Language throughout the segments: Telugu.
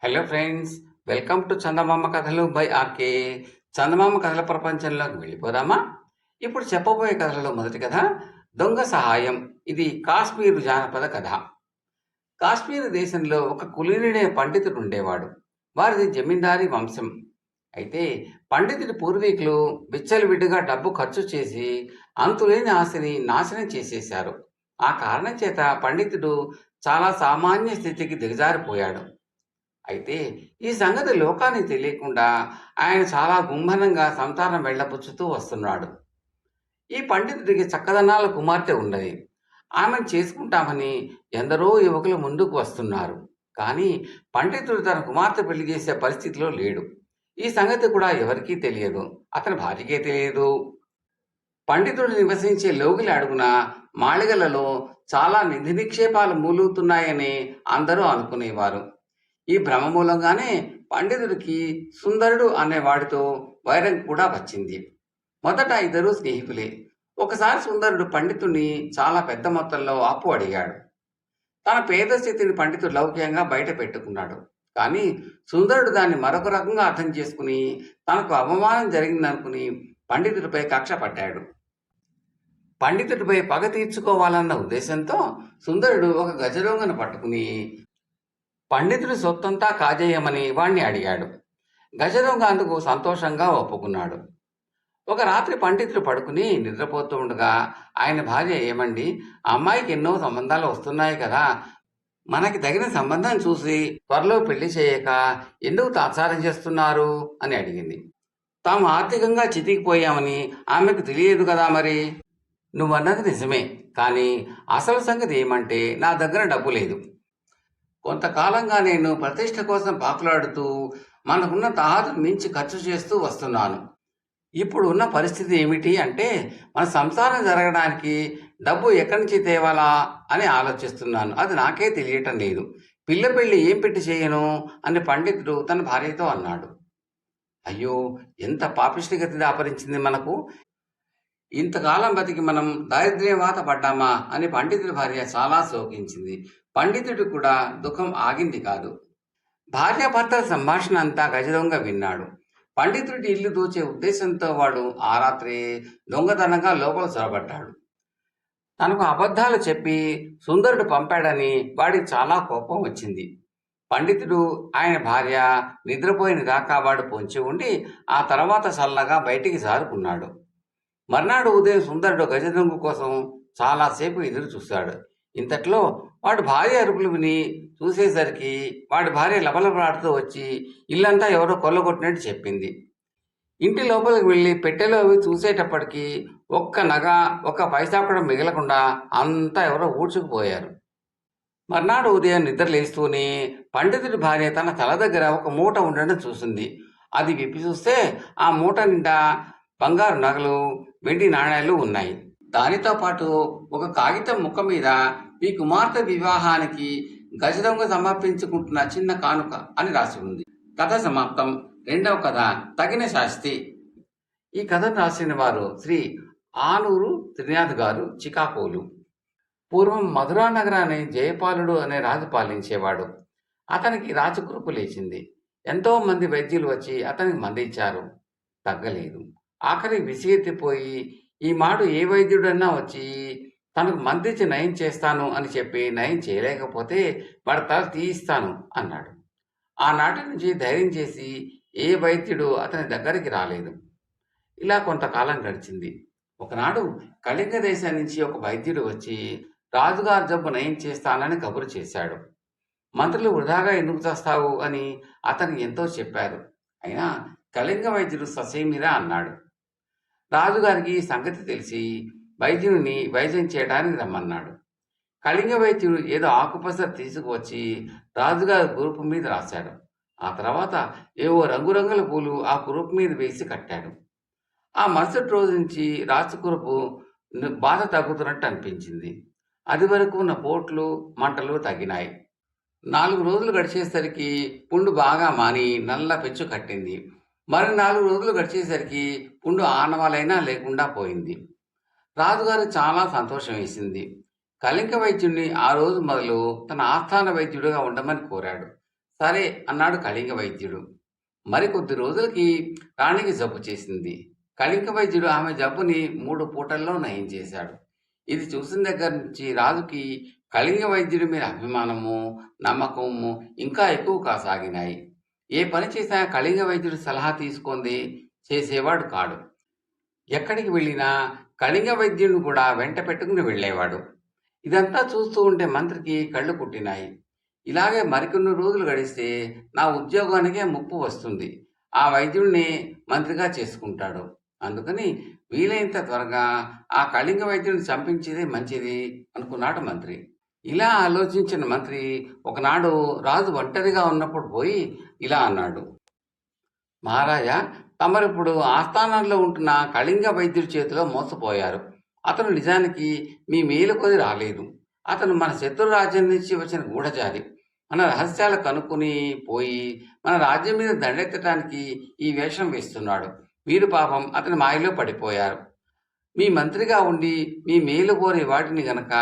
హలో ఫ్రెండ్స్, వెల్కమ్ టు చందమామ కథలు బై ఆర్కే. చందమామ కథల ప్రపంచంలోకి వెళ్ళిపోదామా? ఇప్పుడు చెప్పబోయే కథలలో మొదటి కథ దొంగ సహాయం. ఇది కాశ్మీరు జానపద కథ. కాశ్మీరు దేశంలో ఒక కులీనుడైన పండితుడు ఉండేవాడు. వారిది జమీందారీ వంశం. అయితే పండితుడి పూర్వీకులు విచ్చలవిడిగా డబ్బు ఖర్చు చేసి అంతులేని ఆస్తిని నాశనం చేసేశారు. ఆ కారణం చేత పండితుడు చాలా సామాన్య స్థితికి దిగజారిపోయాడు. అయితే ఈ సంగతి లోకానికి తెలియకుండా ఆయన చాలా గుంభనంగా సంసారం వెళ్ళబుచ్చుతూ వస్తున్నాడు. ఈ పండితుడికి చక్కదనాల కుమార్తె ఉన్నది. ఆమెను చేసుకుంటామని ఎందరో యువకులు ముందుకు వస్తున్నారు. కానీ పండితుడు తన కుమార్తె పెళ్లి చేసే పరిస్థితిలో లేడు. ఈ సంగతి కూడా ఎవరికీ తెలియదు. అతని భార్యకే తెలియదు. పండితుడు నివసించే లోగిలి అడుగున మాళిగలలో చాలా నిధి నిక్షేపాలు మూలుగుతున్నాయని అందరూ అనుకునేవారు. ఈ భ్రమ మూలంగానే పండితుడికి సుందరుడు అనే వాడితో వైరం కూడా వచ్చింది. మొదట ఇద్దరు స్నేహితులే. ఒకసారి సుందరుడు పండితుడిని చాలా పెద్ద మొత్తంలో అప్పు అడిగాడు. తన పేద స్థితిని పండితుడు లౌక్యంగా బయట పెట్టుకున్నాడు. కానీ సుందరుడు దాన్ని మరొక రకంగా అర్థం చేసుకుని తనకు అవమానం జరిగిందనుకుని పండితుడిపై కక్ష పట్టాడు. పండితుడిపై పగ తీర్చుకోవాలన్న ఉద్దేశంతో సుందరుడు ఒక గజదొంగను పట్టుకుని పండితుడి సొత్తంతా కాజేయమని వాణ్ణి అడిగాడు. గజదొంగ అందుకు సంతోషంగా ఒప్పుకున్నాడు. ఒక రాత్రి పండితుడు పడుకుని నిద్రపోతూ ఉండగా ఆయన భార్య, ఏమండి, అమ్మాయికి ఎన్నో సంబంధాలు వస్తున్నాయి కదా, మనకి తగిన సంబంధం చూసి త్వరలో పెళ్లి చేయక ఎందుకు తాత్సారం చేస్తున్నారు అని అడిగింది. తాము ఆర్థికంగా చితికిపోయామని ఆమెకు తెలియదు కదా. మరి నువ్వన్నది నిజమే, కానీ అసలు సంగతి ఏమంటే నా దగ్గర డబ్బు లేదు. కొంతకాలంగా నేను ప్రతిష్ట కోసం పాకులాడుతూ మనకున్న తాహతును మించి ఖర్చు చేస్తూ వస్తున్నాను. ఇప్పుడు ఉన్న పరిస్థితి ఏమిటి అంటే మన సంసారం జరగడానికి డబ్బు ఎక్కడి నుంచి తేవాలా అని ఆలోచిస్తున్నాను. అది నాకే తెలియటం లేదు. పిల్ల పెళ్ళి ఏం పెట్టి చేయను అని పండితుడు తన భార్యతో అన్నాడు. అయ్యో, ఎంత పాపిష్టి గతి దాపరించింది మనకు! ఇంతకాలం బతికి మనం దారిద్ర్యవాత పడ్డామా అని పండితుడి భార్య చాలా శోకించింది. పండితుడు కూడా దుఃఖం ఆగింది కాదు. భార్యాభర్తల సంభాషణ అంతా గజదొంగ విన్నాడు. పండితుడి ఇల్లు దోచే ఉద్దేశంతో వాడు ఆ రాత్రి దొంగతనంగా లోపల చొరబడ్డాడు. తనకు అబద్ధాలు చెప్పి సుందరుడు పంపాడని వాడికి చాలా కోపం వచ్చింది. పండితుడు, ఆయన భార్య నిద్రపోయిన దాకా వాడు పొంచి ఉండి ఆ తర్వాత చల్లగా బయటికి జారుకున్నాడు. మర్నాడు ఉదయం సుందరుడు గజదొంగ కోసం చాలాసేపు ఎదురు చూశాడు. ఇంతట్లో వాడు భార్య అరుపులు విని చూసేసరికి వాడి భార్య లబలబలాడుతూ వచ్చి ఇల్లంతా ఎవరో కొల్లగొట్టినట్టు చెప్పింది. ఇంటి లోపలికి వెళ్ళి పెట్టెలో అవి చూసేటప్పటికి ఒక్క నగ, ఒక్క పైసా కూడా మిగలకుండా అంతా ఎవరో ఊడ్చుకుపోయారు. మర్నాడు ఉదయం నిద్ర లేస్తూనే పండితుడి భార్య తన తల దగ్గర ఒక మూట ఉండడం చూసింది. అది విప్పి చూస్తే ఆ మూట నిండా బంగారు నగలు, వెండి నాణేలు ఉన్నాయి. దానితో పాటు ఒక కాగితం ముక్క మీద మీ కుమార్తె వివాహానికి గజదొంగ సమర్పించుకుంటున్న చిన్న కానుక అని రాసి ఉంది. కథ సమాప్తం. రెండవ కథ తగిన శాస్తి. ఈ కథను రాసిన వారు శ్రీ ఆనూరు త్రినాథ్ గారు, చికాగోలు. పూర్వం మధురా నగరాన్ని జయపాలుడు అనే రాజు పాలించేవాడు. అతనికి రాజకృప లేచింది. ఎంతో మంది వైద్యులు వచ్చి అతనికి మందించారు, తగ్గలేదు. ఆఖరి విసిగెత్తిపోయి ఈ మాడు ఏ వైద్యుడన్నా వచ్చి తనకు మందించి నయం చేస్తాను అని చెప్పి నయం చేయలేకపోతే వాడి తల తీయిస్తాను అన్నాడు. ఆనాటి నుంచి ధైర్యం చేసి ఏ వైద్యుడు అతని దగ్గరికి రాలేదు. ఇలా కొంతకాలం గడిచింది. ఒకనాడు కళింగ దేశం నుంచి ఒక వైద్యుడు వచ్చి రాజుగారి జబ్బు నయం చేస్తానని కబురు చేశాడు. మంత్రులు వృధాగా ఎందుకు చేస్తావు అని అతను ఎంతో చెప్పారు. అయినా కళింగ వైద్యుడు ససేమిరా అన్నాడు. రాజుగారికి ఈ సంగతి తెలిసి వైద్యుని వైద్యం చేయడానికి రమ్మన్నాడు. కళింగ వైద్యుడు ఏదో ఆకుపసరు తీసుకువచ్చి రాజుగారి కురుపు మీద రాశాడు. ఆ తర్వాత ఏవో రంగురంగుల పూలు ఆ కురుపు మీద వేసి కట్టాడు. ఆ మరుసటి రోజు నుంచి రాజకురుపు బాధ తగ్గుతున్నట్టు అనిపించింది. అది వరకు ఉన్న పోట్లు, మంటలు తగ్గినాయి. 4 రోజులు గడిచేసరికి పుండు బాగా మాని నల్ల పెచ్చు కట్టింది. మరి 4 రోజులు గడిచేసరికి పుండు ఆనవాలైనా లేకుండా పోయింది. రాజుగారు చాలా సంతోషం వేసింది. కళింగ వైద్యుడిని ఆ రోజు మొదలు తన ఆస్థాన వైద్యుడిగా ఉండమని కోరాడు. సరే అన్నాడు కళింగ వైద్యుడు. మరికొద్ది రోజులకి రాణికి జబ్బు చేసింది. కళింగ వైద్యుడు ఆమె జబ్బుని 3 పూటల్లో నయం చేశాడు. ఇది చూసిన దగ్గర నుంచి రాజుకి కళింగ వైద్యుడి మీద అభిమానము, నమ్మకము ఇంకా ఎక్కువ కాసాగినాయి. ఏ పని చేసినా కళింగ వైద్యుడి సలహా తీసుకొని చేసేవాడు కాడు. ఎక్కడికి వెళ్ళినా కళింగ వైద్యుడిని కూడా వెంట పెట్టుకుని వెళ్ళేవాడు. ఇదంతా చూస్తూ ఉంటే మంత్రికి కళ్ళు పుట్టినాయి. ఇలాగే మరికొన్ని రోజులు గడిస్తే నా ఉద్యోగానికే ముప్పు వస్తుంది. ఆ వైద్యుడిని మంత్రిగా చేసుకుంటాడు. అందుకని వీలైనంత త్వరగా ఆ కళింగ వైద్యుడిని చంపించేదే మంచిది అనుకున్నాడు మంత్రి. ఇలా ఆలోచించిన మంత్రి ఒకనాడు రాజు ఒంటరిగా ఉన్నప్పుడు పోయి ఇలా అన్నాడు. మహారాజా, తమరిప్పుడు ఆస్థానంలో ఉంటున్న కళింగ వైద్యుడి చేతిలో మోసపోయారు. అతను నిజానికి మీ మేలు కొది రాలేదు. అతను మన శత్రు రాజ్యం నుంచి వచ్చిన గూఢచారి. మన రహస్యాలు కనుక్కొని పోయి మన రాజ్యం మీద దండెత్తడానికి ఈ వేషం వేస్తున్నాడు. మీరు పాపం అతని మాయలో పడిపోయారు. మీ మంత్రిగా ఉండి మీ మేలు కోరే వాటిని గనక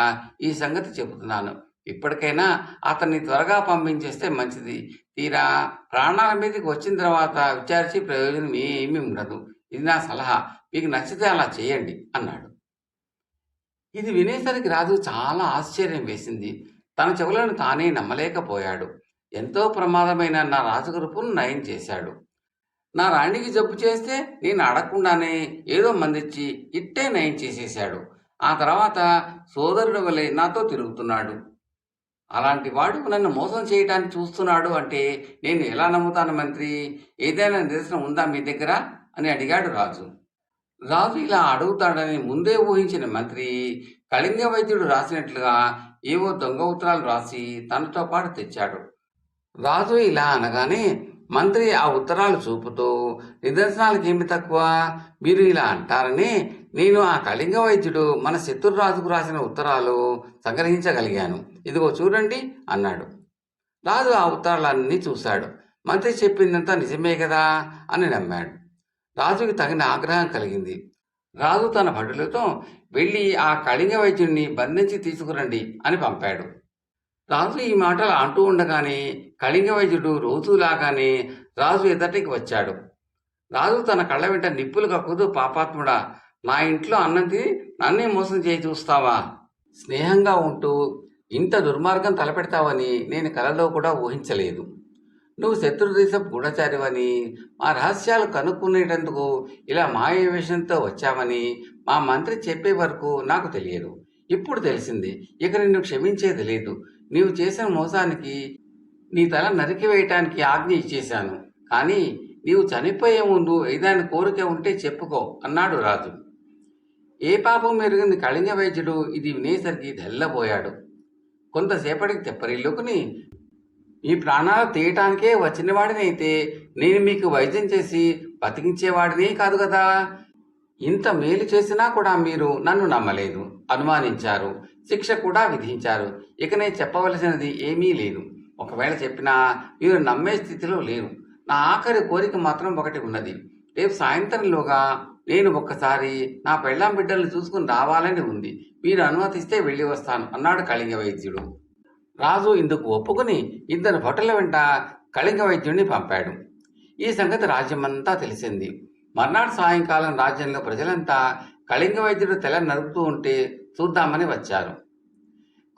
ఈ సంగతి చెబుతున్నాను. ఇప్పటికైనా అతన్ని త్వరగా పంపించేస్తే మంచిది. తీరా ప్రాణాల మీదకి వచ్చిన తర్వాత విచారించి ప్రయోజనం ఏమీ ఉండదు. ఇది నా సలహా. మీకు నచ్చితే అలా చేయండి అన్నాడు. ఇది వినేసరికి రాజు చాలా ఆశ్చర్యం వేసింది. తన చెవులను తానే నమ్మలేకపోయాడు. ఎంతో ప్రమాదమైన నా రాజగురుపును నయం చేశాడు. నా రాణికి జబ్బు చేస్తే నేను అడగకుండానే ఏదో మందిచ్చి ఇట్టే నయం చేసేశాడు. ఆ తర్వాత సోదరుడు వలె నాతో తిరుగుతున్నాడు. అలాంటి వాడు నన్ను మోసం చేయడానికి చూస్తున్నాడు అంటే నేను ఎలా నమ్ముతాను మంత్రి? ఏదైనా నిదర్శనం ఉందా మీ దగ్గర అని అడిగాడు రాజు. రాజు ఇలా అడుగుతాడని ముందే ఊహించిన మంత్రి కళింగ వైద్యుడు రాసినట్లుగా ఏవో దొంగ ఉత్తరాలు రాసి తనతో పాటు తెచ్చాడు. రాజు ఇలా అనగానే మంత్రి ఆ ఉత్తరాలు చూపుతూ, నిదర్శనాలకేమి తక్కువ? మీరు ఇలా అంటారని నేను ఆ కళింగ వైద్యుడు మన శత్రురాజుకు రాసిన ఉత్తరాలు సంగ్రహించగలిగాను. ఇదిగో చూడండి అన్నాడు. రాజు ఆ ఉత్తరాలన్నీ చూశాడు. మంత్రి చెప్పిందంతా నిజమే కదా అని నమ్మాడు. రాజుకి తగిన ఆగ్రహం కలిగింది. రాజు తన భటులతో వెళ్ళి ఆ కళింగ వైద్యుడిని బంధించి తీసుకురండి అని పంపాడు. రాజు ఈ మాటలు అంటూ ఉండగానే కళింగ వైద్యుడు రోజులాగానే రాజు ఎదుటికి వచ్చాడు. రాజు తన కళ్ళ వెంట నిప్పులు కక్కుతూ, పాపాత్ముడా, నా ఇంట్లో అన్నం తిని నన్నే మోసం చేయి చూస్తావా? స్నేహంగా ఉంటూ ఇంత దుర్మార్గం తలపెడతావని నేను కలలో కూడా ఊహించలేదు. నువ్వు శత్రుదేశపు గూఢచారివని, మా రహస్యాలు కనుక్కునేటందుకు ఇలా మాయావేషంతో వచ్చావని మా మంత్రి చెప్పే వరకు నాకు తెలియదు. ఇప్పుడు తెలిసింది. ఇక నిన్ను క్షమించేది లేదు. నీవు చేసిన మోసానికి నీ తల నరికివేయటానికి ఆజ్ఞ ఇచ్చేశాను. కానీ నీవు చనిపోయే ముందు ఏదైనా కోరిక ఉంటే చెప్పుకో అన్నాడు రాజు. ఏ పాపం మెరిగింది కళింగ వైద్యుడు ఇది వినేసరికి తెల్లబోయాడు. కొంతసేపటికి తెప్పరిల్లుకుని, మీ ప్రాణాలు తీయటానికే వచ్చినవాడినైతే నేను మీకు వైద్యం చేసి బతికించేవాడినే కాదు కదా. ఇంత మేలు చేసినా కూడా మీరు నన్ను నమ్మలేదు, అనుమానించారు, శిక్ష కూడా విధించారు. ఇక నేను చెప్పవలసినది ఏమీ లేదు. ఒకవేళ చెప్పినా మీరు నమ్మే స్థితిలో లేరు. నా ఆఖరి కోరిక మాత్రం ఒకటి ఉన్నది. రేపు సాయంత్రంలోగా నేను ఒక్కసారి నా పెళ్ళాం బిడ్డలను చూసుకుని రావాలని ఉంది. మీరు అనుమతిస్తే వెళ్ళి వస్తాను అన్నాడు కళింగ వైద్యుడు. రాజు ఇందుకు ఒప్పుకుని 2 భటుల వెంట కళింగ వైద్యుడిని పంపాడు. ఈ సంగతి రాజ్యమంతా తెలిసింది. మర్నాడు సాయంకాలం రాజ్యంలో ప్రజలంతా కళింగ వైద్యుడు తెల నరుకుతూ ఉంటే చూద్దామని వచ్చారు.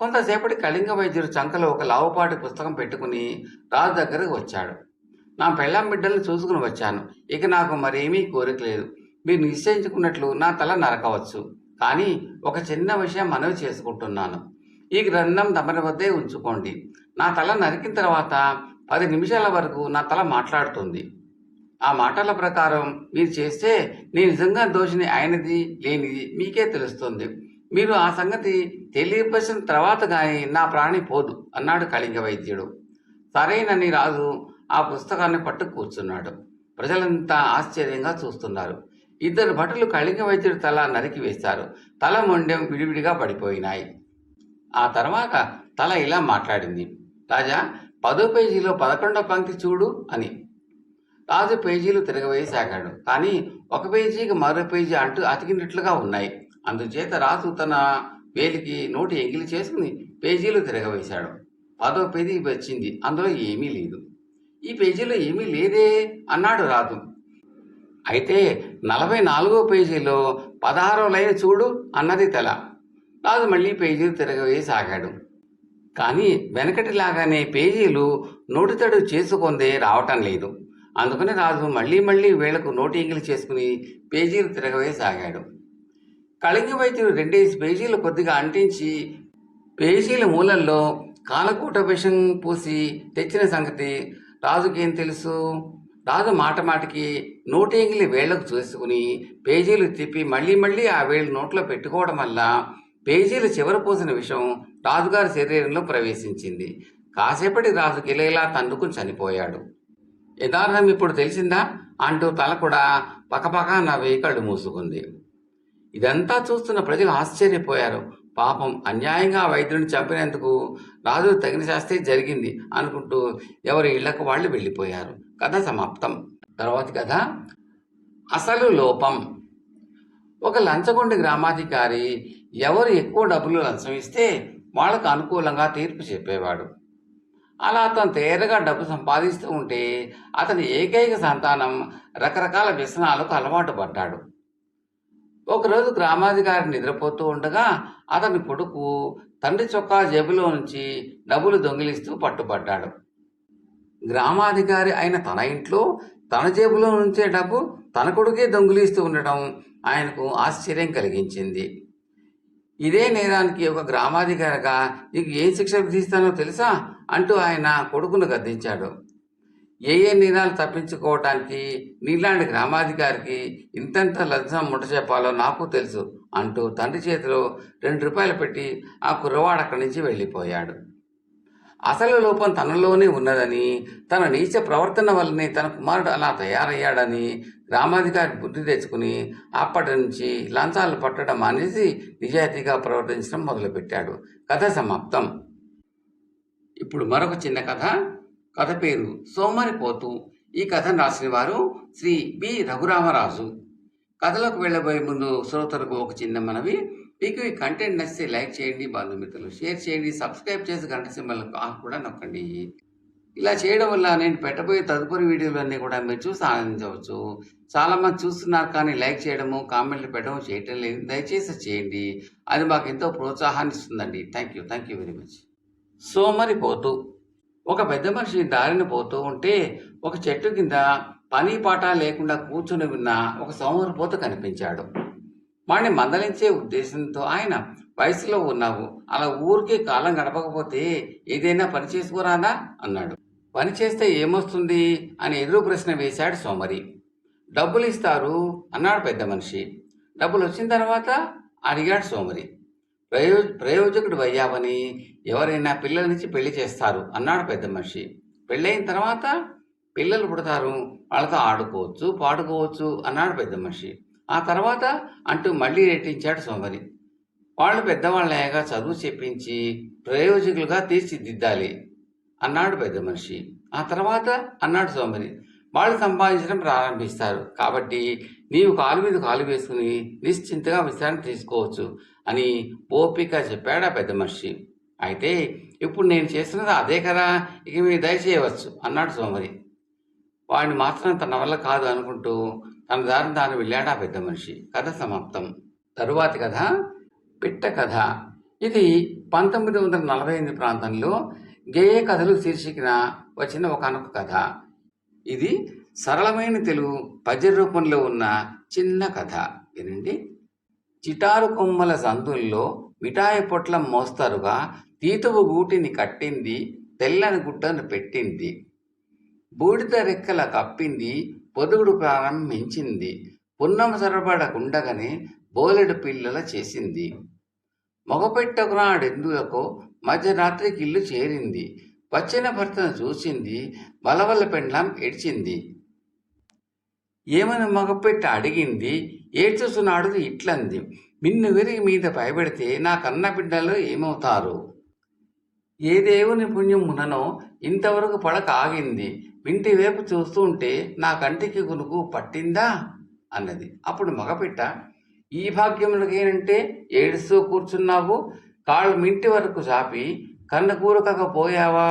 కొంతసేపటి కళింగ వైద్యుడు చంకలో ఒక లావుపాటి పుస్తకం పెట్టుకుని రాజు దగ్గరకు వచ్చాడు. నా పెళ్ళాం బిడ్డలను చూసుకుని వచ్చాను. ఇక నాకు మరేమీ కోరిక లేదు. మీరు నిశ్చయించుకున్నట్లు నా తల నరకవచ్చు. కానీ ఒక చిన్న విషయం మనవి చేసుకుంటున్నాను. ఈ గ్రంథం తమరి వద్దే ఉంచుకోండి. నా తల నరికిన తర్వాత 10 నిమిషాల వరకు నా తల మాట్లాడుతుంది. ఆ మాటల ప్రకారం మీరు చేస్తే నేను నిజంగా దోషిని అయినది లేనిది మీకే తెలుస్తుంది. మీరు ఆ సంగతి తెలియపరిచిన తర్వాత కానీ నా ప్రాణి పోదు అన్నాడు కళింగ వైద్యుడు. సరేనని రాజు ఆ పుస్తకాన్ని పట్టు కూర్చున్నాడు. ప్రజలంతా ఆశ్చర్యంగా చూస్తున్నారు. 2 భటులు కళింగ వైద్యుడి తల నరికి వేశారు. తల మొండెం విడివిడిగా పడిపోయినాయి. ఆ తర్వాత తల ఇలా మాట్లాడింది. రాజా, 10వ పేజీలో 11వ పంక్తి చూడు అని. రాజు పేజీలు తిరగవేసాగాడు. కానీ ఒక పేజీకి మరో పేజీ అంటూ అతికినట్లుగా ఉన్నాయి. అందుచేత రాజు తన వేలికి నోటి ఎంగిలి చేసుకుని పేజీలు తిరగవేశాడు. 10వ పేజీ వచ్చింది. అందులో ఏమీ లేదు. ఈ పేజీలో ఏమీ లేదే అన్నాడు రాజు. అయితే 44వ పేజీలో 16వ లైన్ చూడు అన్నది తల. రాజు మళ్ళీ పేజీలు తిరగవేయసాగాడు. కానీ వెనకటిలాగానే పేజీలు నోటితడు చేసుకొందే రావటం లేదు. అందుకని రాజు మళ్ళీ వేళకు నోటి ఎంగిలి చేసుకుని పేజీలు తిరగవేయసాగాడు. కళింగ వైద్యుడు 2 పేజీలు కొద్దిగా అంటించి పేజీల మూలల్లో కాలకూట విషం పూసి తెచ్చిన సంగతి రాజుకేం తెలుసు? రాజు మాటమాటికి నోటేంగిలి వేళ్లకు చూసుకుని పేజీలు తిప్పి మళ్ళీ ఆ వేళ్ళు నోట్లో పెట్టుకోవడం వల్ల పేజీల చివర పోసిన విషం రాజుగారి శరీరంలో ప్రవేశించింది. కాసేపటి రాజు కిలేలా తన్నుకుని చనిపోయాడు. యథార్థం ఇప్పుడు తెలిసిందా అంటూ తల కూడా పకపక నవ్వి కళ్ళు మూసుకుంది. ఇదంతా చూస్తున్న ప్రజలు ఆశ్చర్యపోయారు. పాపం, అన్యాయంగా వైద్యుడిని చంపినందుకు రాజు తగిన శాస్త్రే జరిగింది అనుకుంటూ ఎవరి ఇళ్లకు వాళ్ళు వెళ్ళిపోయారు. కథ సమాప్తం. తర్వాతి కథ అసలు లోపం. ఒక లంచగొండి గ్రామాధికారి ఎవరు ఎక్కువ డబ్బులు లంచం ఇస్తే వాళ్లకు అనుకూలంగా తీర్పు చెప్పేవాడు. అలా అతను తేరగా డబ్బు సంపాదిస్తూ ఉంటే అతని ఏకైక సంతానం రకరకాల వ్యసనాలకు అలవాటు పడ్డాడు. ఒకరోజు గ్రామాధికారి నిద్రపోతూ ఉండగా అతని కొడుకు తండ్రి చొక్కా జేబులో నుంచి డబ్బులు దొంగిలిస్తూ పట్టుబడ్డాడు. గ్రామాధికారి అయిన తన ఇంట్లో తన జేబులో నుంచే డబ్బు తన కొడుకే దొంగిలిస్తూ ఉండటం ఆయనకు ఆశ్చర్యం కలిగించింది. ఇదే నేరానికి ఒక గ్రామాధికారిగా నీకు ఏ శిక్ష విధిస్తానో తెలుసా అంటూ ఆయన కొడుకును గద్దించాడు. ఏ నేరాలు తప్పించుకోవటానికి నీలాంటి గ్రామాధికారికి ఇంతంత లంచం ముట్ట చెప్పాలో నాకు తెలుసు అంటూ తండ్రి చేతిలో 2 రూపాయలు పెట్టి ఆ కుర్రవాడు అక్కడి నుంచి వెళ్ళిపోయాడు. అసలు లోపం తనలోనే ఉన్నదని, తన నీచ ప్రవర్తన వల్లనే తన కుమారుడు అలా తయారయ్యాడని గ్రామాధికారి బుద్ధి తెచ్చుకుని అప్పటి నుంచి లంచాలు పట్టడం మానేసి నిజాయితీగా ప్రవర్తించడం మొదలుపెట్టాడు. కథ సమాప్తం. ఇప్పుడు మరొక చిన్న కథ. కథ పేరు సోమరిపోతు. ఈ కథను రాసిన వారు శ్రీ బి రఘురామరాజు. కథలోకి వెళ్ళబోయే ముందు శ్రోతలకు ఒక చిన్న మనవి. మీకు ఈ కంటెంట్ నచ్చితే లైక్ చేయండి, బంధుమిత్రులు షేర్ చేయండి, సబ్స్క్రైబ్ చేసి గంట సింబల్ కూడా నొక్కండి. ఇలా చేయడం వల్ల నేను పెట్టబోయే తదుపరి వీడియోలన్నీ కూడా మీరు చూసి ఆనందించవచ్చు. చాలామంది చూస్తున్నారు కానీ లైక్ చేయడము, కామెంట్లు పెట్టడం చేయటం లేదు. దయచేసి చేయండి, అది మాకు ఎంతో ప్రోత్సాహాన్ని ఇస్తుందండి. Thank you very much. సోమరిపోతు. ఒక పెద్ద మనిషి దారిని పోతూ ఉంటే ఒక చెట్టు కింద పని పాట లేకుండా కూర్చుని ఉన్న ఒక సోమరిపోతు కనిపించాడు. వాడిని మందలించే ఉద్దేశంతో ఆయన, వయసులో ఉన్నావు, అలా ఊరికే కాలం గడపకపోతే ఏదైనా పని చేసుకోరాదా అన్నాడు. పని చేస్తే ఏమొస్తుంది అని ఎదురు ప్రశ్న వేశాడు సోమరి. డబ్బులు ఇస్తారు అన్నాడు పెద్ద మనిషి. డబ్బులు వచ్చిన తర్వాత అడిగాడు సోమరి. ప్రయోజకుడు అయ్యావని ఎవరైనా పిల్లలనిచ్చి పెళ్లి చేస్తారు అన్నాడు పెద్ద మనిషి. పెళ్ళైన తర్వాత పిల్లలు పుడతారు, వాళ్ళతో ఆడుకోవచ్చు, పాడుకోవచ్చు అన్నాడు పెద్ద మనిషి. ఆ తర్వాత అంటూ మళ్ళీ రెట్టించాడు సోమరి. వాళ్ళు పెద్దవాళ్ళయ్యాగా చదువు చెప్పించి ప్రయోజకులుగా తీర్చిదిద్దాలి అన్నాడు పెద్ద మనిషి. ఆ తర్వాత అన్నాడు సోమరి, వాళ్ళు సంపాదించడం ప్రారంభిస్తారు, కాబట్టి నీవు కాలు మీద కాలు వేసుకుని నిశ్చింతగా విశ్రాంతి తీసుకోవచ్చు అని ఓపిక చెప్పాడు ఆ పెద్ద మనిషి. అయితే ఇప్పుడు నేను చేస్తున్నది అదే కదా, ఇక మీరు దయచేయవచ్చు అన్నాడు సోమరి. వాడిని మాత్రం తన వల్ల కాదు అనుకుంటూ తన దారిని తాను వెళ్ళాడు ఆ పెద్ద మనిషి. కథ సమాప్తం. తరువాతి కథ పిట్ట కథ. ఇది 1948 ప్రాంతంలో గేయ కథలు శీర్షికన వచ్చిన ఒకనొక కథ. ఇది సరళమైన తెలుగు పద్య రూపంలో ఉన్న చిన్న కథ. వినండి. చిటారు కొమ్మల సందుల్లో మిఠాయి పొట్ల మోస్తరుగా తీతువు గూటిని కట్టింది, తెల్లని గుడ్డను పెట్టింది, బూడిద రెక్కల కప్పింది, పొదుగుడు ప్రారంభించింది, పున్నమ సరబడకుండగానే బోలెడు పిల్లల చేసింది, మగపెట్టకు నాడెందులకో మధ్యరాత్రికి ఇల్లు చేరింది, వచ్చిన భర్తను చూసింది, బలవల్ల పెండ్లం ఏడ్చింది, ఏమని మగపెట్ట అడిగింది, ఏడ్చుస్తున్నాడు ఇట్లంది, మిన్ను విరిగి మీద భయపెడితే నా కన్న బిడ్డలు ఏమవుతారు, ఏ దేవుని పుణ్యం ముననో ఇంతవరకు పడక ఆగింది, ఇంటి వైపు చూస్తూ ఉంటే నా కంటికి కునుకు పట్టిందా అన్నది. అప్పుడు మగపిట్ట, ఈ భాగ్యములకేనంటే ఏడుస్తూ కూర్చున్నావు, కాళ్ళు మింటి వరకు చాపి కన్న కూరకపోయావా,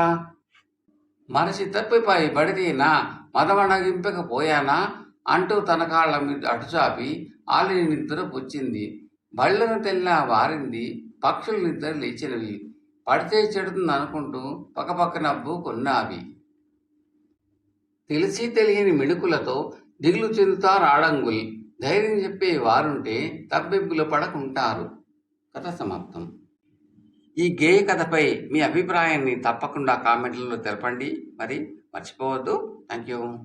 మనసి తప్పిపై బడితేనా మదమణగింపకపోయానా అంటూ తన కాళ్ళ మీద అటుచాపి ఆలిని నిద్ర పుచ్చింది. బళ్ళను తెల్లా వారింది. పక్షులు నిద్ర లేచినవి. పడితే చెడుతుంది అనుకుంటూ పక్కపక్క నవ్వు కొన్నావి. తెలిసి తెలియని మిణుకులతో దిగులు చెందుతారు ఆడంగులు. ధైర్యం చెప్పే వారుంటే తబ్బెబ్బులు పడకుంటారు. కథ సమాప్తం. ఈ గేయ కథపై మీ అభిప్రాయాన్ని తప్పకుండా కామెంట్లలో తెలపండి. మరి మర్చిపోవద్దు. Thank you.